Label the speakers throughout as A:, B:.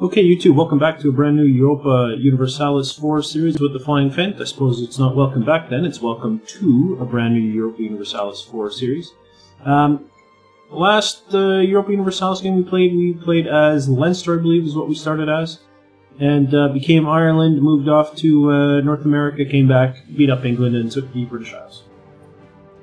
A: Okay, YouTube, welcome back to a brand new Europa Universalis 4 series with the Flying Phent. I suppose it's not welcome back then, it's welcome to a brand new Europa Universalis 4 series. Last Europa Universalis game we played as Leinster, I believe is what we started as. And became Ireland, moved off to North America, came back, beat up England, and took the British Isles.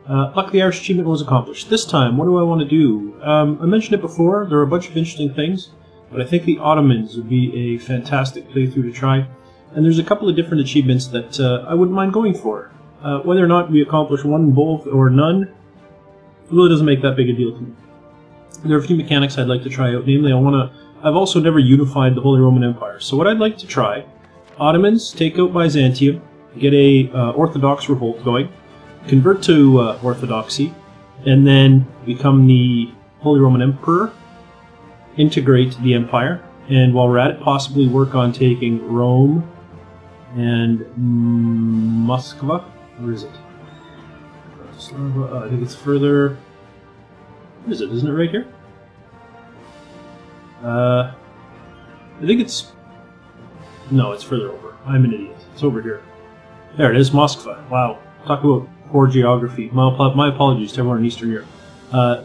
A: Luckily, the Irish achievement was accomplished. This time, what do I want to do? I mentioned it before, there are a bunch of interesting things. But I think the Ottomans would be a fantastic playthrough to try. And there's a couple of different achievements that I wouldn't mind going for. Whether or not we accomplish one, both, or none, it really doesn't make that big a deal to me. There are a few mechanics I'd like to try out. Namely, I've also never unified the Holy Roman Empire. So what I'd like to try, Ottomans, take out Byzantium, get a Orthodox revolt going, convert to Orthodoxy, and then become the Holy Roman Emperor, integrate the empire, and while we're at it, possibly work on taking Rome and Moskva. Where is it? I think it's further. Where is it? Isn't it right here? I think it's. No, it's further over. I'm an idiot. It's over here. There it is, Moskva. Wow. Talk about poor geography. My apologies to everyone in Eastern Europe.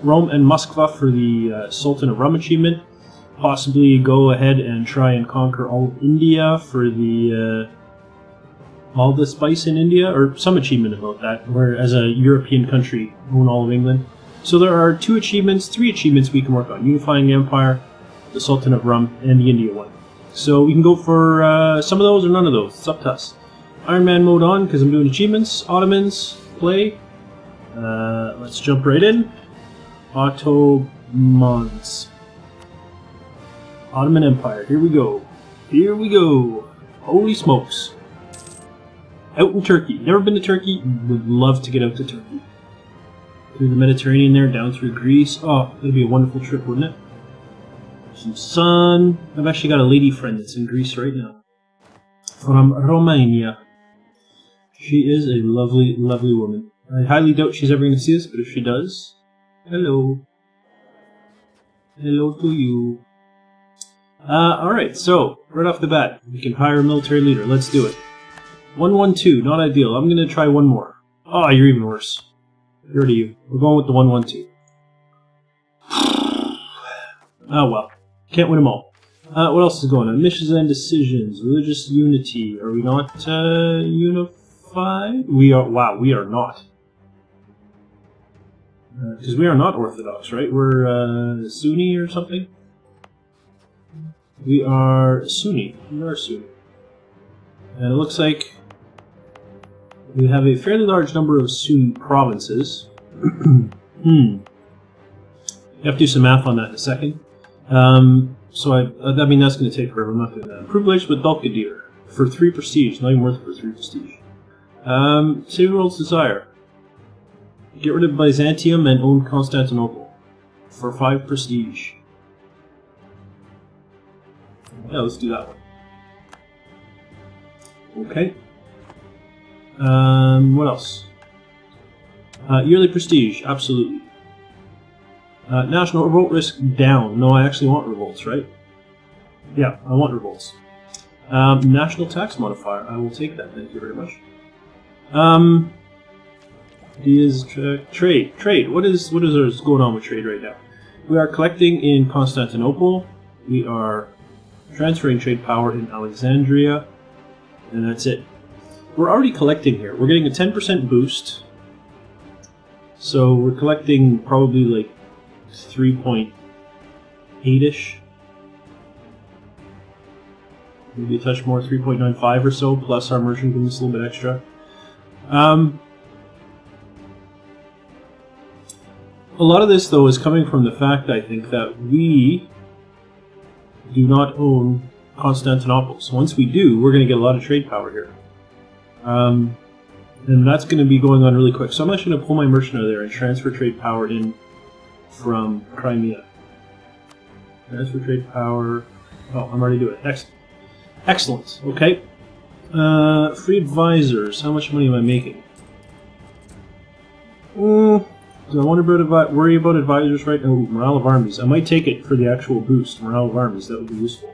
A: Rome and Moskva for the Sultan of Rum achievement. Possibly go ahead and try and conquer all of India for the all the spice in India, or some achievement about that, where as a European country own all of England. So there are three achievements we can work on: unifying the empire, the Sultan of Rum, and the India one. So we can go for some of those or none of those. It's up to us. Iron Man mode on because I'm doing achievements. Ottomans play. Let's jump right in. Ottomans. Ottoman Empire. Here we go. Here we go. Holy smokes. Out in Turkey. Never been to Turkey. Would love to get out to Turkey. Through the Mediterranean there, down through Greece. Oh, that'd be a wonderful trip, wouldn't it? Some sun. I've actually got a lady friend that's in Greece right now. From Romania. She is a lovely, lovely woman. I highly doubt she's ever going to see this, but if she does, hello. Hello to you. Alright, so, right off the bat, we can hire a military leader. Let's do it. 112, not ideal. I'm going to try one more. Oh, you're even worse. You're to you. We're going with the 112. Oh well. Can't win them all. What else is going on? Missions and decisions. Religious unity. Are we not unified? We are. Wow, we are not. Because we are not Orthodox, right? We're Sunni or something? We are Sunni. We are Sunni. And it looks like we have a fairly large number of Sunni provinces. You have to do some math on that in a second. So I mean, that's going to take forever. I'm not doing that. Privilege with Dulkadir for 3 prestige. Not even worth it for 3 prestige. Save the world's desire. Get rid of Byzantium and own Constantinople for 5 prestige. Yeah, let's do that one. Okay. What else? Yearly prestige, absolutely. National revolt risk down. No, I actually want revolts, right? Yeah, I want revolts. National tax modifier. I will take that. Thank you very much. Trade. Trade. What is going on with trade right now? We are collecting in Constantinople. We are transferring trade power in Alexandria, and that's it. We're already collecting here. We're getting a 10% boost, so we're collecting probably like 3.8-ish. Maybe a touch more, 3.95 or so, plus our merchant gives us a little bit extra. A lot of this, though, is coming from the fact, I think, that we do not own Constantinople. So once we do, we're going to get a lot of trade power here. And that's going to be going on really quick. So I'm actually going to pull my merchant out of there and transfer trade power in from Crimea. Transfer trade power. Oh, I'm already doing it. Excellent. Excellent. Okay. Free advisors. How much money am I making? Do I want to worry about advisors right now? Morale of armies. I might take it for the actual boost. Morale of armies. That would be useful.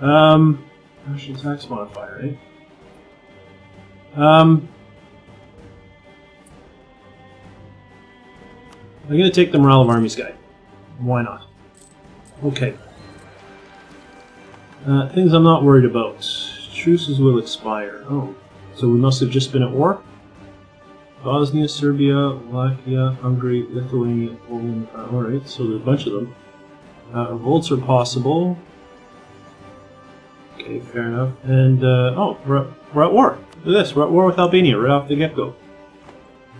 A: National tax modifier, right? I'm gonna take the morale of armies guide. Why not? Okay. Things I'm not worried about. Truces will expire. Oh, so we must have just been at war? Bosnia, Serbia, Wallachia, Hungary, Lithuania, Poland. Alright, so there's a bunch of them. Revolts are possible. Okay, fair enough. And, oh, we're at war. Look at this, we're at war with Albania right off the get-go.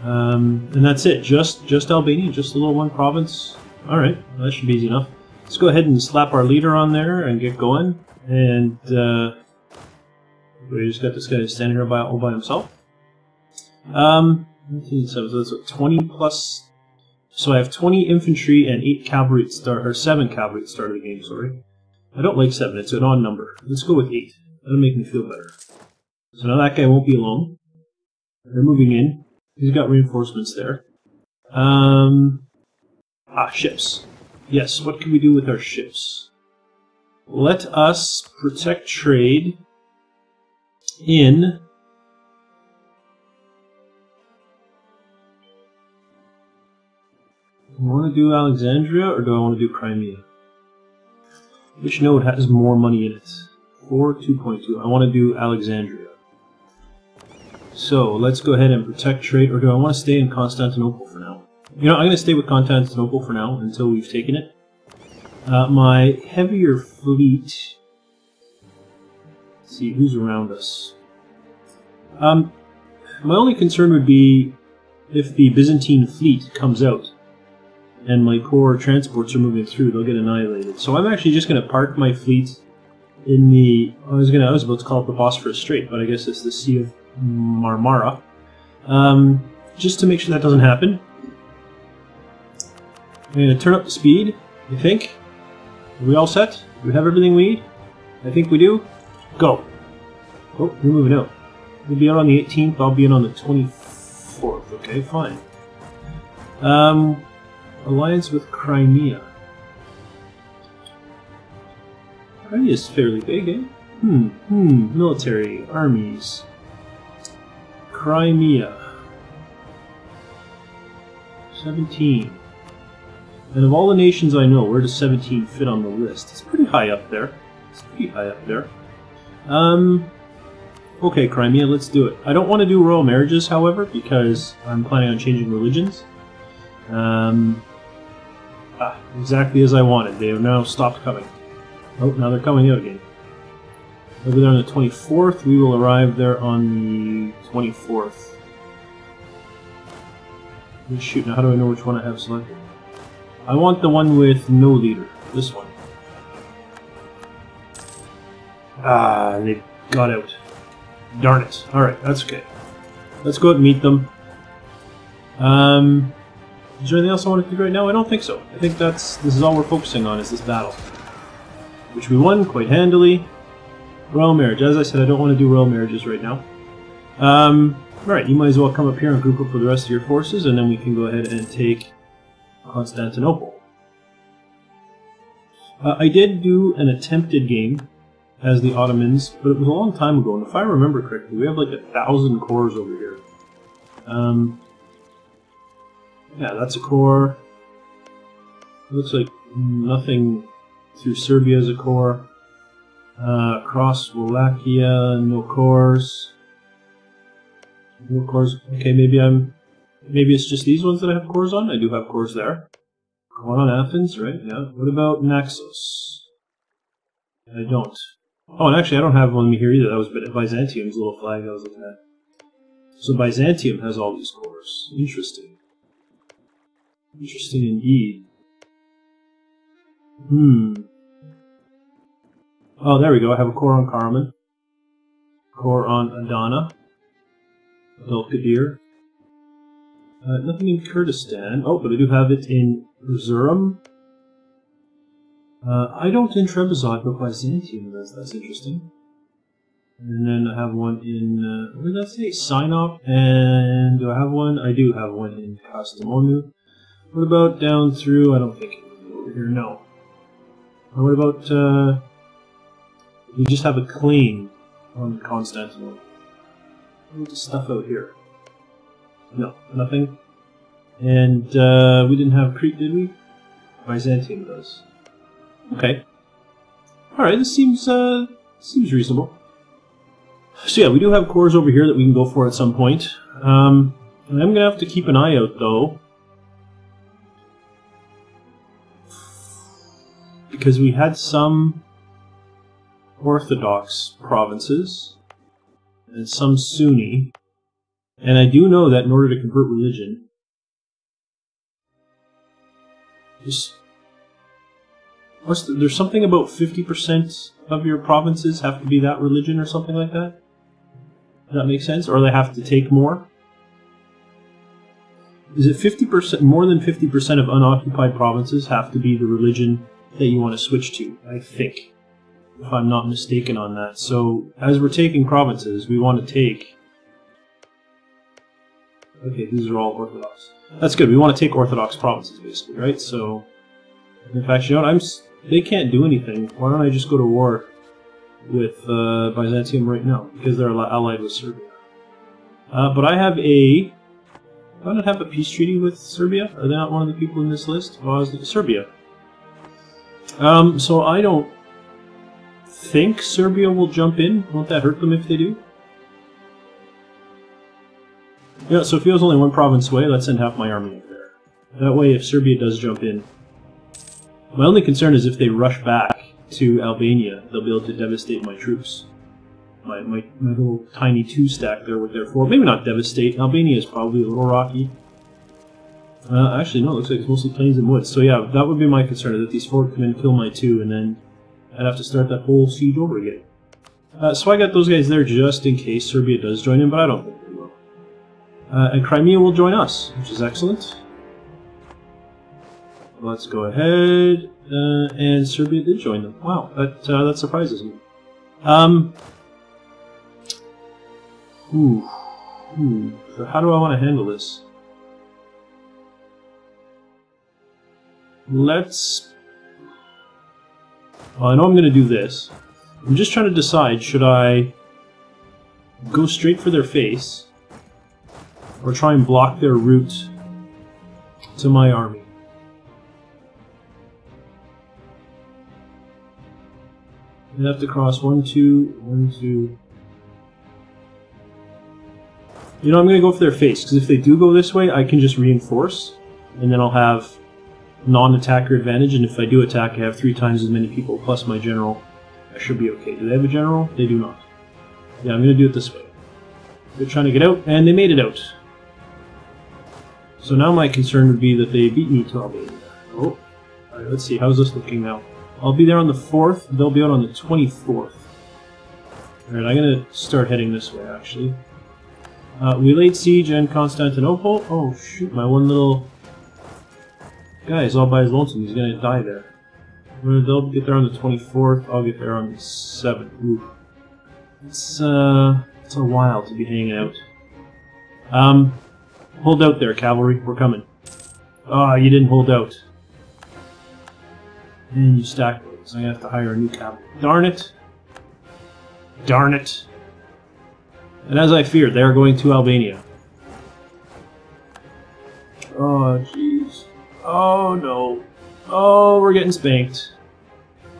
A: And that's it, just Albania, just a little one province. Alright, well, that should be easy enough. Let's go ahead and slap our leader on there and get going. And, we just got this guy standing here all by himself. 1907, so that's what, 20 plus... So I have 20 infantry and 8 cavalry at start, or 7 cavalry at the start of the game, sorry. I don't like 7, it's an odd number. Let's go with 8. That'll make me feel better. So now that guy won't be alone. They're moving in. He's got reinforcements there. Ships. Yes, what can we do with our ships? Let us protect trade in... Do I want to do Alexandria or do I want to do Crimea? Which node has more money in it? 4, 2.2. I want to do Alexandria. So let's go ahead and protect trade, or do I want to stay in Constantinople for now? You know, I'm going to stay with Constantinople for now until we've taken it. My heavier fleet... Let's see, who's around us? My only concern would be if the Byzantine fleet comes out and my core transports are moving through, they'll get annihilated. So I'm actually just going to park my fleet in the... I was about to call it the Bosphorus Strait, but I guess it's the Sea of Marmara. Just to make sure that doesn't happen. I'm going to turn up the speed, I think. Are we all set? Do we have everything we need? I think we do. Go! Oh, you're moving out. You'll be out on the 18th, I'll be in on the 24th. Okay, fine. Alliance with Crimea. Crimea is fairly big, eh? Military, armies. Crimea. 17. And of all the nations I know, where does 17 fit on the list? It's pretty high up there. Okay, Crimea, let's do it. I don't want to do royal marriages, however, because I'm planning on changing religions. Exactly as I wanted. They have now stopped coming. Oh, now they're coming out again. We'll be there on the 24th. We will arrive there on the 24th. Shoot, now how do I know which one I have selected? I want the one with no leader. This one. They got out. Darn it. Alright, that's okay. Let's go out and meet them. Is there anything else I want to do right now? I don't think so. I think this is all we're focusing on, is this battle. Which we won quite handily. Royal marriage. As I said, I don't want to do royal marriages right now. Alright, you might as well come up here and group up with the rest of your forces, and then we can go ahead and take Constantinople. I did do an attempted game as the Ottomans, but it was a long time ago, and if I remember correctly, we have like 1,000 cores over here. Yeah, that's a core. It looks like nothing through Serbia is a core. Across Wallachia, no cores. No cores. Okay, maybe it's just these ones that I have cores on. I do have cores there. One on Athens, right? Yeah. What about Naxos? I don't. Oh, and actually, I don't have one here either. That was Byzantium's little flag I was looking at. So Byzantium has all these cores. Interesting. Interesting indeed. Oh, there we go. I have a core on Karaman. Core on Adana. Belkadir. Nothing in Kurdistan. Oh, but I do have it in Erzurum. I don't in Trebizond, but Byzantium. That's interesting. And then I have one in, what did I say? Sinop. And do I have one? I do have one in Kastamonu. What about down through, I don't think it would be over here, no. What about, We just have a claim on Constantinople. What's the stuff out here? No, nothing. And we didn't have Crete, did we? Byzantium does. Okay. Alright, this seems reasonable. So yeah, we do have cores over here that we can go for at some point. I'm going to have to keep an eye out, though. Because we had some Orthodox provinces and some Sunni. And I do know that in order to convert religion, there's something about 50% of your provinces have to be that religion or something like that? Does that make sense? Or they have to take more? Is it 50%, more than 50% of unoccupied provinces have to be the religion that you want to switch to, I think, if I'm not mistaken on that. So, as we're taking provinces, we want to take... Okay, these are all Orthodox. That's good, we want to take Orthodox provinces, basically, right? So, in fact, you know what, they can't do anything. Why don't I just go to war with Byzantium right now? Because they're allied with Serbia. But I have a... Do I not have a peace treaty with Serbia? Are they not one of the people in this list? Oh, Serbia. So I don't think Serbia will jump in. Won't that hurt them if they do? Yeah, Sofia's only one province away. Let's send half my army up there. That way, if Serbia does jump in... My only concern is if they rush back to Albania, they'll be able to devastate my troops. My little tiny 2-stack there with their 4. Maybe not devastate. Albania is probably a little rocky. Actually, no, it looks like it's mostly plains and woods. So yeah, that would be my concern, that these 4 come in, kill my 2, and then I'd have to start that whole siege over again. So I got those guys there just in case Serbia does join in, but I don't think they will. And Crimea will join us, which is excellent. Let's go ahead, and Serbia did join them. Wow, that surprises me. So how do I want to handle this? Well, I know I'm going to do this. I'm just trying to decide, should I go straight for their face or try and block their route to my army? I have to cross 1, 2, 1, 2. You know, I'm going to go for their face, because if they do go this way, I can just reinforce, and then I'll have non-attacker advantage, and if I do attack, I have 3 times as many people, plus my general. I should be okay. Do they have a general? They do not. Yeah, I'm going to do it this way. They're trying to get out, and they made it out. So now my concern would be that they beat me to Albania. Oh, alright, let's see, how's this looking now? I'll be there on the 4th, they'll be out on the 24th. Alright, I'm going to start heading this way, actually. We laid siege in Constantinople. Oh shoot, my one little guy is all by his lonesome. He's gonna die there. They'll get there on the 24th. I'll get there on the 7th. Ooh. It's a while to be hanging out. Hold out there, cavalry. We're coming. Ah, you didn't hold out. And you stacked it, so I'm gonna have to hire a new cavalry. Darn it! Darn it! And as I feared, they are going to Albania. Oh, jeez. Oh, no. Oh, we're getting spanked.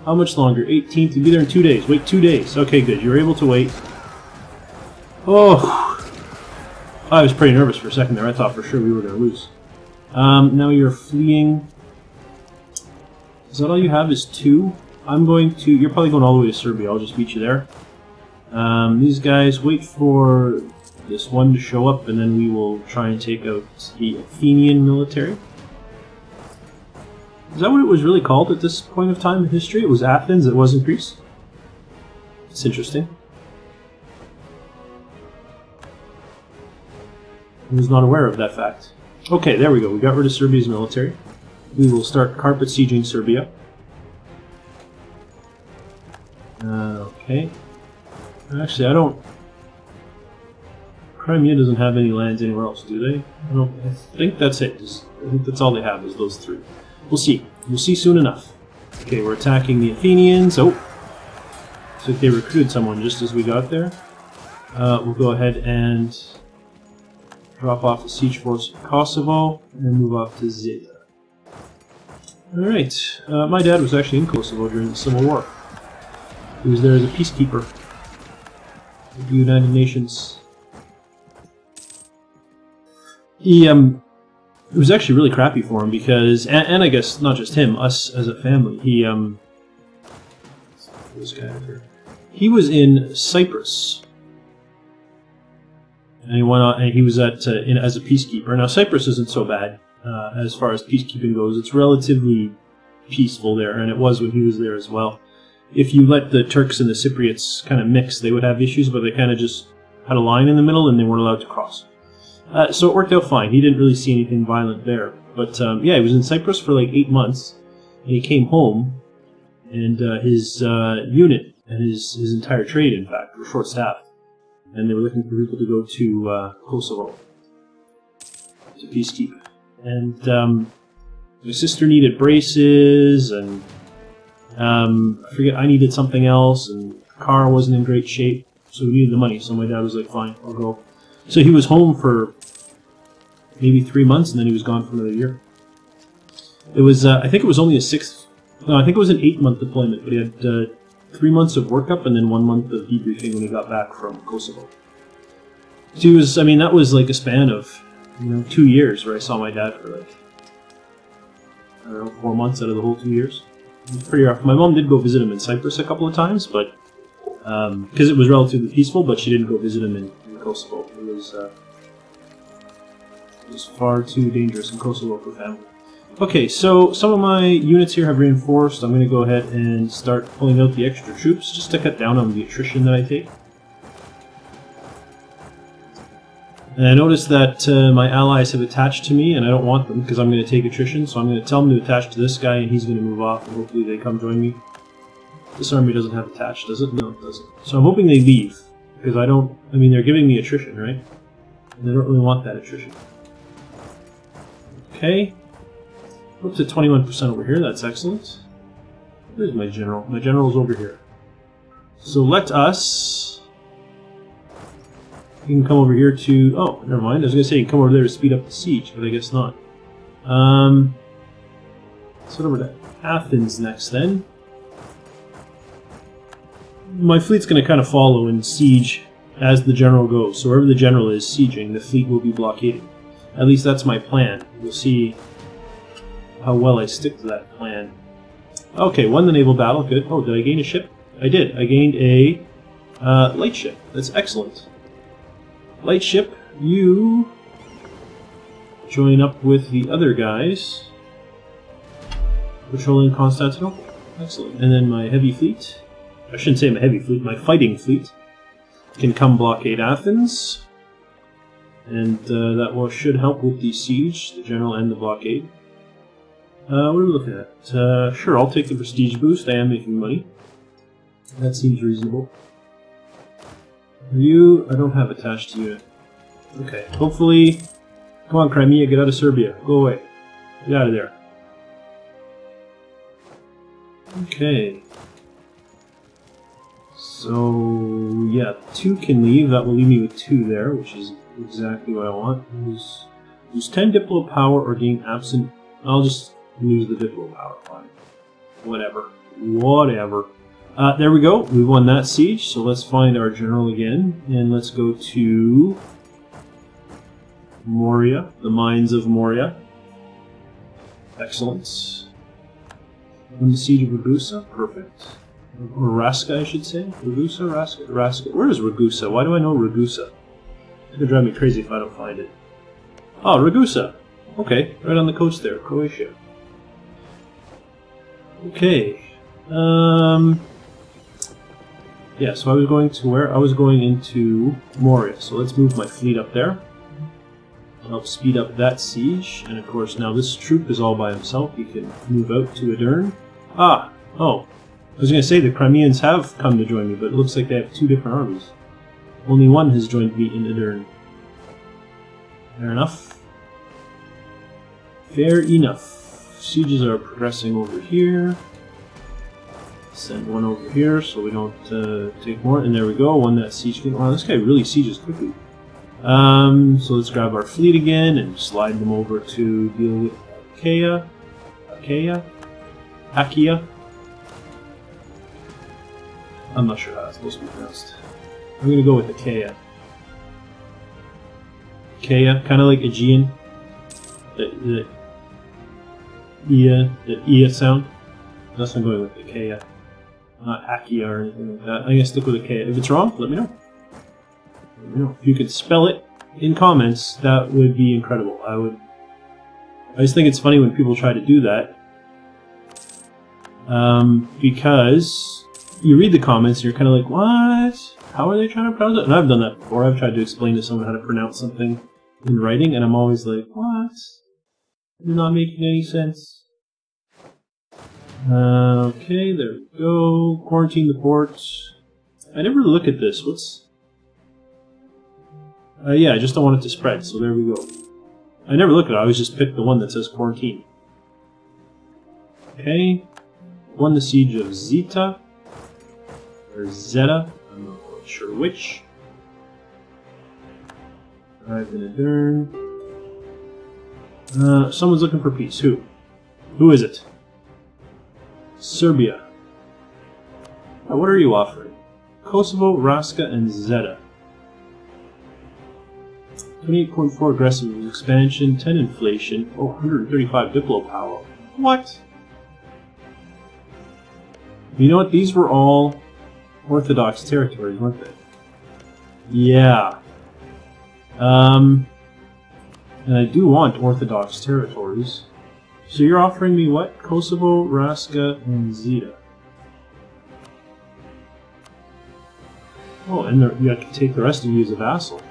A: How much longer? 18th? You'll be there in 2 days. Wait 2 days. Okay, good. You were able to wait. Oh. I was pretty nervous for a second there. I thought for sure we were going to lose. Now you're fleeing. Is that all you have is 2? I'm going to... You're probably going all the way to Serbia. I'll just meet you there. These guys, wait for this one to show up, and then we will try and take out the Athenian military. Is that what it was really called at this point of time in history? It was Athens, it wasn't Greece? It's interesting. I was not aware of that fact. Okay, there we go. We got rid of Serbia's military. We will start carpet sieging Serbia. Okay. Actually, I don't... Crimea doesn't have any lands anywhere else, do they? I think that's it. I think that's all they have, is those 3. We'll see. We'll see soon enough. Okay, we're attacking the Athenians. Oh! So they recruited someone just as we got there. We'll go ahead and drop off the siege force in Kosovo and move off to Zeta. Alright, my dad was actually in Kosovo during the Civil War. He was there as a peacekeeper with the United Nations. It was actually really crappy for him because, and I guess not just him, us as a family. This guy over here. He was in Cyprus, and he went on, and he was as a peacekeeper. Now Cyprus isn't so bad as far as peacekeeping goes. It's relatively peaceful there, and it was when he was there as well. If you let the Turks and the Cypriots kind of mix, they would have issues, but they kind of just had a line in the middle, and they weren't allowed to cross. So it worked out fine. He didn't really see anything violent there. But yeah, he was in Cyprus for like 8 months, and he came home, and his unit and his entire trade, in fact, were short-staffed. And they were looking for people to go to Kosovo to peacekeep. And my sister needed braces, and I forget, I needed something else, and the car wasn't in great shape, so we needed the money. So my dad was like, fine, I'll go. So he was home for maybe 3 months, and then he was gone for another year. It was, I think it was only a 8-month deployment, but he had 3 months of workup and then 1 month of debriefing when he got back from Kosovo. So he was, I mean, that was like a span of, 2 years where I saw my dad for like, I don't know, 4 months out of the whole 2 years. It was pretty rough. My mom did go visit him in Cyprus a couple of times, but, because it was relatively peaceful, but she didn't go visit him in Kosovo. It was far too dangerous in Kosovo for family. Okay, so some of my units here have reinforced. I'm going to go ahead and start pulling out the extra troops just to cut down on the attrition that I take. And I noticed that my allies have attached to me, and I don't want them because I'm going to take attrition, so I'm going to tell them to attach to this guy, and he's going to move off, and hopefully they come join me. This army doesn't have attached, does it? No, it doesn't. So I'm hoping they leave, because they're giving me attrition, right? And I don't really want that attrition. Okay. Up to 21% over here, that's excellent. Where's my general? My general's over here. So let us... You can come over here to... Oh, never mind. I was going to say you can come over there to speed up the siege, but I guess not. Let's head over to Athens next, then. My fleet's going to kind of follow and siege as the general goes. So wherever the general is sieging, the fleet will be blockading. At least that's my plan. We'll see how well I stick to that plan. Okay, won the naval battle. Good. Oh, did I gain a ship? I did. I gained a light ship. That's excellent. Light ship, you join up with the other guys patrolling Constantinople. Excellent. And then my heavy fleet, I shouldn't say my heavy fleet, my fighting fleet can come blockade Athens. And that should help with the siege, the general and the blockade. What are we looking at? Sure, I'll take the prestige boost. I am making money. That seems reasonable. You, I don't have attached to you. Okay, hopefully... Come on, Crimea, get out of Serbia. Go away. Get out of there. Okay. So, yeah, 2 can leave. That will leave me with 2 there, which is exactly what I want. Lose 10 diplo power or gain absent... I'll just lose the diplo power. Fine. Whatever. Whatever. There we go. We won that siege, so let's find our general again, and let's go to Moria, the mines of Moria. Excellent. Won the siege of Ragusa. Perfect. Or Raska, I should say. Ragusa, Raska. Where is Ragusa? Why do I know Ragusa? It's going to drive me crazy if I don't find it. Oh, Ragusa. Okay, right on the coast there, Croatia. Okay. Yeah, so I was going to where? I was going into Moria. So let's move my fleet up there. Help speed up that siege. And of course, now this troop is all by himself. He can move out to Edirne. Ah! Oh. I was going to say the Crimeans have come to join me, but it looks like they have 2 different armies. Only one has joined me in Edirne. Fair enough. Fair enough. Sieges are progressing over here. Send one over here so we don't take more. And there we go. One that siege can. Wow, this guy really sieges quickly. So let's grab our fleet again and slide them over to deal with Achaia. I'm not sure how that's supposed to be pronounced. I'm going to go with Achaia. Achaia, kind of like Aegean. The Ia sound. That's what I'm going with Achaia. Not Achaia or anything like that. I'm going to stick with Achaia. If it's wrong, let me know. Let me know. If you could spell it in comments, that would be incredible. I just think it's funny when people try to do that. Because you read the comments and you're kind of like, what? How are they trying to pronounce it? And I've done that before. I've tried to explain to someone how to pronounce something in writing, and I'm always like, what? You're not making any sense. Okay, there we go. Quarantine the ports. I never look at this. What's... yeah, I just don't want it to spread, so there we go. I never look at it. I always just pick the one that says quarantine. Okay. Won the siege of Zeta. Or Zeta. I'm not quite sure which. Arrived in Adern. Someone's looking for peace. Who? Who is it? Serbia. What are you offering? Kosovo, Raska, and Zeta. 28.4 aggressive expansion, 10 inflation, 135 diplo power. What? You know what? These were all Orthodox territories, weren't they? Yeah. And I do want Orthodox territories. So you're offering me what? Kosovo, Raska, and Zeta. Oh, and you have to take the rest of you as a vassal.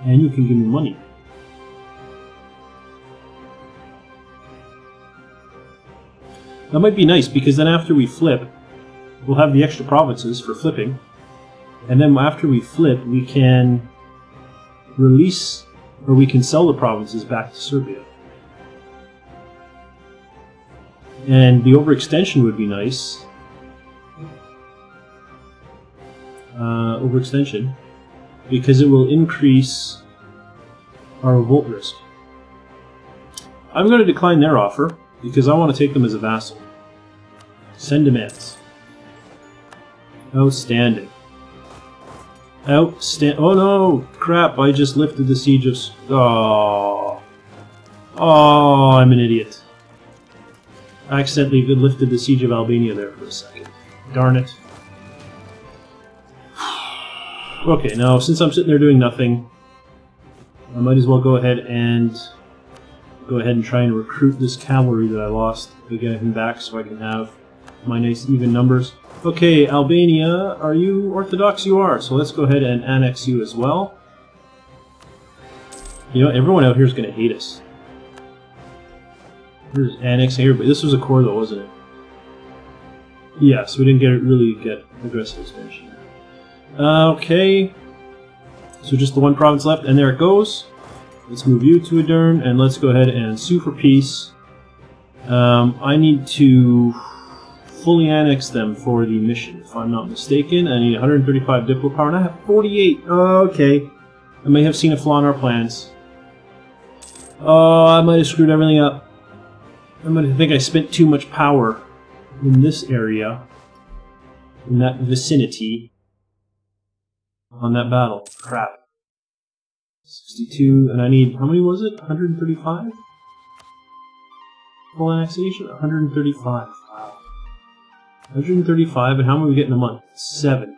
A: And you can give me money. That might be nice, because then after we flip, we'll have the extra provinces for flipping. And then after we flip, we can release, or we can sell the provinces back to Serbia. And the overextension would be nice. Overextension. Because it will increase our revolt risk. I'm going to decline their offer, because I want to take them as a vassal. Send demands. Outstanding. Oh no! Crap, I just lifted the siege of... Oh, I'm an idiot. I accidentally lifted the siege of Albania there for a second. Darn it. Okay, now since I'm sitting there doing nothing, I might as well go ahead and try and recruit this cavalry that I lost to get him back so I can have my nice even numbers. Okay, Albania, are you Orthodox? You are, so let's go ahead and annex you as well. You know, everyone out here is going to hate us. We're just annexing here, but this was a core though, wasn't it? Yeah, so we didn't really get aggressive expansion. Okay, so just the one province left, and there it goes. Let's move you to Adern, and let's go ahead and sue for peace. I need to fully annex them for the mission, if I'm not mistaken. I need 135 diplo power, and I have 48. Okay, I may have seen a flaw in our plans. Oh, I might have screwed everything up. I think I spent too much power in this area, in that vicinity, on that battle. Crap. 62, and I need, how many was it? 135? Full annexation? 135. Wow. 135, and how many we get in a month? 7.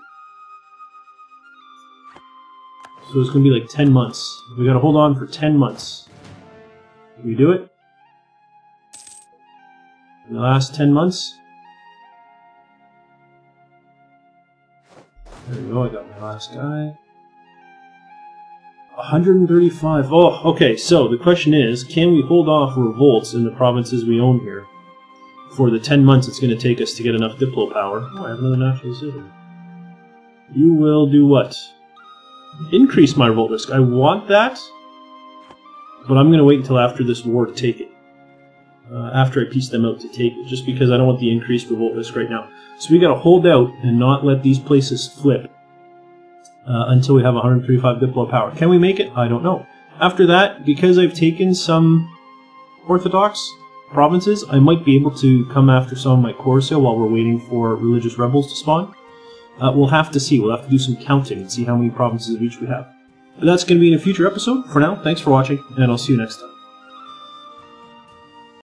A: So it's going to be like 10 months. We got to hold on for 10 months. Can we do it? In the last 10 months? There we go, I got my last guy. 135. Oh, okay, so the question is, can we hold off revolts in the provinces we own here for the 10 months it's going to take us to get enough diplo power? Oh, I have another national decision. You will do what? Increase my revolt risk. I want that, but I'm going to wait until after this war to take it. after I piece them out to take it, just because I don't want the increased revolt risk right now. So we got to hold out and not let these places flip until we have 135 Diplo power. Can we make it? I don't know. After that, because I've taken some Orthodox provinces, I might be able to come after some of my Corsair while we're waiting for religious rebels to spawn. We'll have to see. We'll have to do some counting and see how many provinces of each we have. But that's going to be in a future episode. For now, thanks for watching, and I'll see you next time.